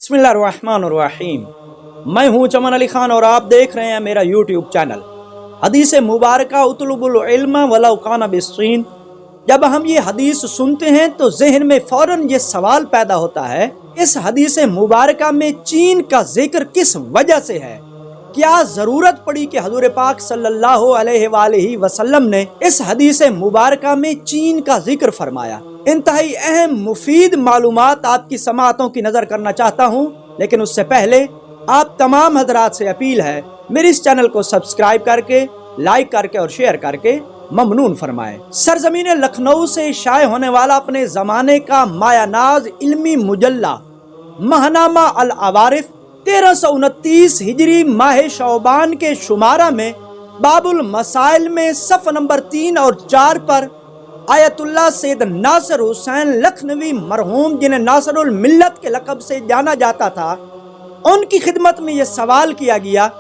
बिस्मिल्लाहिर्रहमानिर्रहीम। मैं हूँ चमन अली खान और आप देख रहे हैं मेरा यूट्यूब चैनल। हदीस मुबारका उतलुबुल इल्म वलौ कान बिस्सीन। जब हम ये हदीस सुनते हैं तो जहन में फौरन ये सवाल पैदा होता है, इस हदीस मुबारका में चीन का जिक्र किस वजह से है? क्या जरूरत पड़ी कि हजूर पाक सल्लल्लाहु अलैहि वसल्लम ने इस हदीस मुबारका में चीन का जिक्र फरमाया? इंतहाई अहम मुफीद मालूमात आपकी समाअतों की नजर करना चाहता हूँ, लेकिन उससे पहले आप तमाम हजरात से अपील है, मेरे इस चैनल को सब्सक्राइब करके, लाइक करके और शेयर करके ममनून फरमाएं। सरजमीन लखनऊ से शाये होने वाला अपने जमाने का मायानाज इल्मी मुजल्ला महनामा अल अवारिफ 1329 हिजरी माह शौबान के शुमारा में बाबुल मसाइल में सफ़ नंबर 3 और 4 पर आयतुल्लाह सैयद नासिर हुसैन लखनवी मरहूम, जिन्हें नासिरुल मिल्लत के लक़ब से जाना जाता था, उनकी खिदमत में यह सवाल किया गया,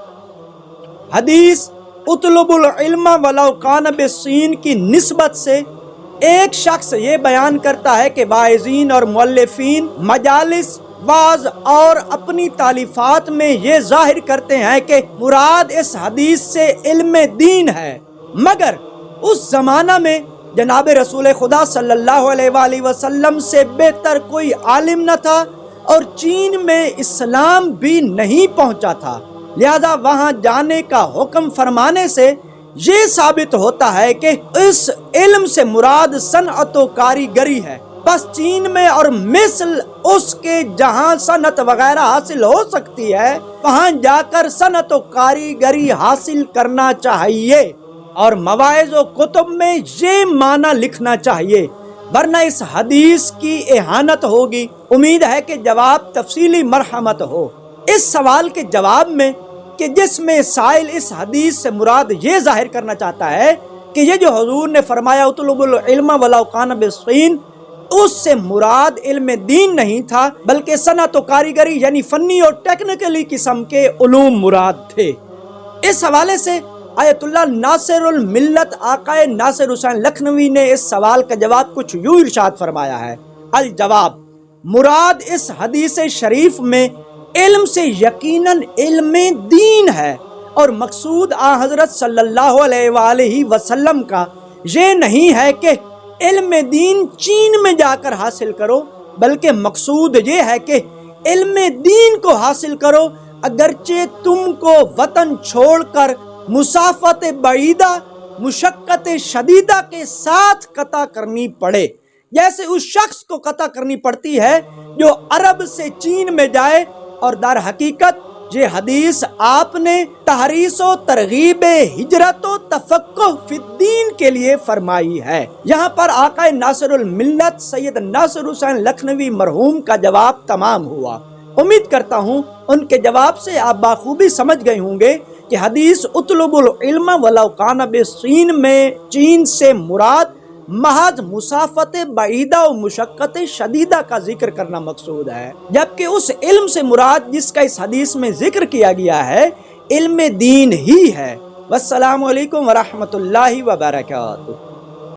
हदीस उतलुबुल इल्म वलौ कान बिस्सीन की निस्बत से एक शख्स ये बयान करता है कि वाइज़ीन और मुअल्लिफ़ीन मजालिस वाज और अपनी तालीफात में ये जाहिर करते हैं कि मुराद इस हदीस से इल्म दीन है, मगर उस जमाना में जनाब रसूल खुदा सल्लल्लाहु अलैहि वसल्लम से बेहतर कोई आलिम न था और चीन में इस्लाम भी नहीं पहुंचा था, लिहाजा वहां जाने का हुक्म फरमाने से ये साबित होता है कि इस इल्म से मुराद सनअत व कारीगरी है। बस चीन में और मिस्र उसके जहां सनत वगैरह हासिल हो सकती है, वहां जाकर सनत व कारीगरी हासिल करना चाहिए और मवाइज़ व कुतुब में ये माना लिखना चाहिए, वरना इस हदीस की इहानत होगी। उम्मीद है कि जवाब तफसीली मरहमत हो। इस सवाल के जवाब में कि जिसमें साइल इस हदीस से मुराद ये जाहिर करना चाहता है कि ये जो हुजूर ने फरमाया उतलुबुल इल्म वलौ कान बिस्सीन, उससे मुराद इल्म दीन नहीं था, बल्कि सनअत व कारीगरी यानी फनी और टेक्निकली किस्म के उलूम मुराद थे। इस हवाले से आयतुल्लाह नासिरुल मिल्लत आकाए नासिर हुसैन लखनवी ने इस सवाल का जवाब कुछ यूं इरशाद फरमाया है, अल जवाब, मुराद इस हदीस शरीफ में इल्म से यकीनन इल्म दीन है और मकसूद आ हजरत सल्लल्लाहु अलैहि वसल्लम का ये नहीं है कि इल्म दीन चीन में जाकर हासिल करो, बल्कि मकसूद ये है कि इल्म दीन को हासिल करो, अगरचे तुमको वतन छोड़कर मुसाफत बईदा मुशक्कत शदीदा के साथ कता करनी पड़े, जैसे उस शख्स को कता करनी पड़ती है जो अरब से चीन में जाए। और दर हकीकत ये हदीस आपने तहरीसो तरगीब हिजरत व तफक्कुह फिद्दीन के लिए फरमाई है। यहाँ पर आकाए नासिरुल मिल्लत सैयद नासिर हुसैन लखनवी मरहूम का जवाब तमाम हुआ। उम्मीद करता हूँ उनके जवाब से आप बाखूबी समझ गए होंगे कि हदीस उतलुबुल इल्म वलौ कान बिस्सीन में चीन से मुराद महज मुसाफत बईदा व मुशक्कत शदीदा का जिक्र करना मकसूद है, जबकि उस इल्म से मुराद जिसका इस हदीस में जिक्र किया गया है इल्म दीन ही है। वस्सलामु अलैकुम व रहमतुल्लाहि व बरकातुहू।